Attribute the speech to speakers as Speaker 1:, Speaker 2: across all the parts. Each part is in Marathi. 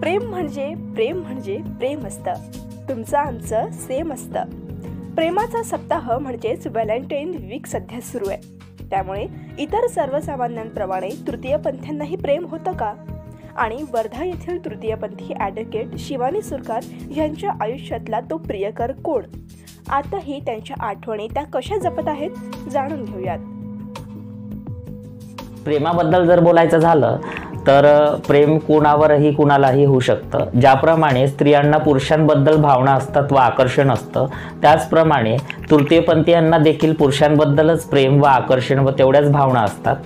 Speaker 1: प्रेम म्हणजे प्रेम असतं. तुमचं आमचं सेम असतं. प्रेमाचा सप्ताह म्हणजेच व्हॅलेंटाईन वीक सध्या सुरू आहे. त्यामुळे इतर सर्वसामान्यांप्रमाणे तृतीयपंथींनाही प्रेम होतं का? आणि वर्धा येथील तृतीयपंथी ॲडव्होकेट शिवानी सुरकार यांच्या आयुष्यातला तो प्रियकर कोण? आताही त्यांच्या आठवणी त्या कशा जपत आहेत जाणून घेऊयात.
Speaker 2: प्रेमाबद्दल जर बोलायचं झालं तर प्रेम कुणावरही कुणालाही होऊ शकतं. ज्याप्रमाणे स्त्रियांना पुरुषांबद्दल भावना असतात व आकर्षण असतं, त्याचप्रमाणे तृतीयपंथीयांना देखील पुरुषांबद्दलच प्रेम व आकर्षण व तेवढ्याच भावना असतात.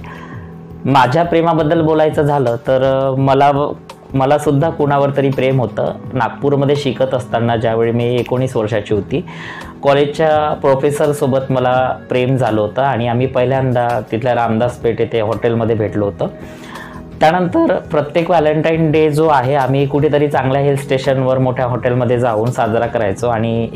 Speaker 2: माझ्या प्रेमाबद्दल बोलायचं झालं तर मला सुद्धा कुणावर तरी प्रेम होतं. नागपूरमध्ये शिकत असताना ज्यावेळी मी 19 वर्षाची होती, कॉलेजच्या प्रोफेसरसोबत मला प्रेम झालं होतं आणि आम्ही पहिल्यांदा तिथल्या रामदास पेठ येथे हॉटेलमध्ये भेटलो होतं. त्यानंतर प्रत्येक व्हॅलेंटाईन डे जो आहे आम्ही कुठेतरी चांगल्या हिल स्टेशनवर मोठ्या हॉटेलमध्ये जाऊन साजरा करायचो आणि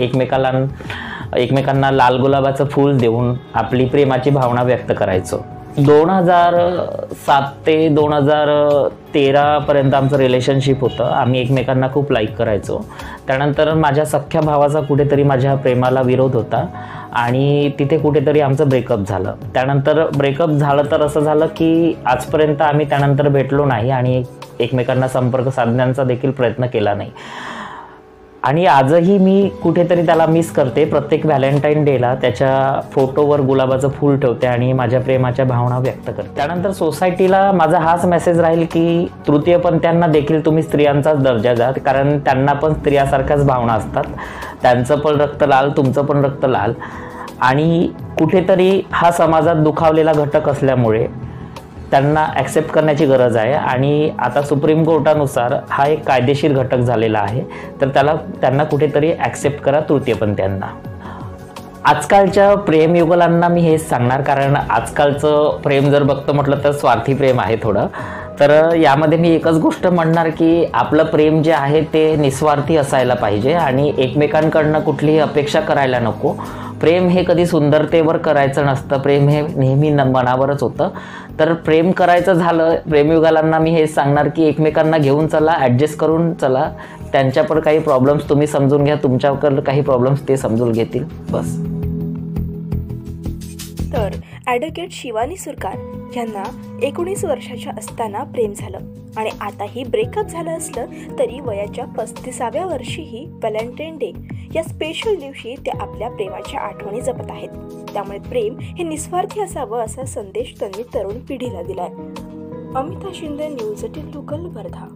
Speaker 2: एकमेकांना लाल गुलाबाचं फूल देऊन आपली प्रेमाची भावना व्यक्त करायचो. 2007 ते 2013 पर्यंत आमचं रिलेशनशिप होतं. आम्ही एकमेकांना खूप लाईक करायचो. त्यानंतर माझ्या सख्ख्या भावाचा कुठेतरी माझ्या प्रेमाला विरोध होता आणि तिथे कुठेतरी आमचं ब्रेकअप झालं. त्यानंतर ब्रेकअप झालं तर असं झालं की आजपर्यंत आम्ही त्यानंतर भेटलो नाही आणि एकमेकांना संपर्क साधण्याचा देखील प्रयत्न केला नाही. आणि आजही मी कुठेतरी त्याला मिस करते. प्रत्येक व्हॅलेंटाईन डेला त्याच्या फोटोवर गुलाबाचं फूल ठेवते आणि माझ्या प्रेमाच्या भावना व्यक्त करते. त्यानंतर सोसायटीला माझा हाच मेसेज राहील की तृतीयपंथीयांना देखील तुम्ही स्त्रियांचाच दर्जा द्या, कारण त्यांना पण स्त्रियासारख्याच भावना असतात. त्यांचं पण रक्त लाल, तुमचं पण रक्त लाल. आणि कुठेतरी हा समाजात दुखावलेला घटक असल्यामुळे त्यांना ॲक्सेप्ट करण्याची गरज आहे. आणि आता सुप्रीम कोर्टानुसार हा एक कायदेशीर घटक झालेला आहे, तर त्यांना कुठेतरी ॲक्सेप्ट करा तृतीयपंथीयांना. आजकालच्या प्रेमयुगलांना मी हेच सांगणार, कारण आजकालचं प्रेम जर बघतो म्हटलं तर स्वार्थी प्रेम आहे थोडं. तर यामध्ये मी एकच गोष्ट म्हणणार की आपलं प्रेम जे आहे ते निस्वार्थी असायला पाहिजे आणि एकमेकांकडनं कुठलीही अपेक्षा करायला नको. प्रेम हे कधी सुंदरतेवर करायचं नसतं, प्रेम हे नेहमी मनावरच होतं. तर प्रेम करायचं झालं, प्रेमयुगलांना मी हेच सांगणार की एकमेकांना घेऊन चला, ॲडजस्ट करून चला. त्यांच्याकडे काही प्रॉब्लेम्स तुम्ही समजून घ्या, तुमच्याकडे काही प्रॉब्लेम्स ते समजून घेतील, बस.
Speaker 1: तर ॲडव्होकेट शिवानी सुरकार यांना 19 वर्षाच्या असताना प्रेम झालं आणि आताही ब्रेकअप झालं असलं तरी वयाच्या 35व्या वर्षीही व्हॅलेंटाईन डे या स्पेशल दिवशी ते आपल्या प्रेमाच्या आठवणी जपत आहेत. त्यामुळे प्रेम हे निस्वार्थी असावं असा संदेश त्यांनी तरुण पिढीला दिलाय. Amita Shinde, news 18 local, Wardha.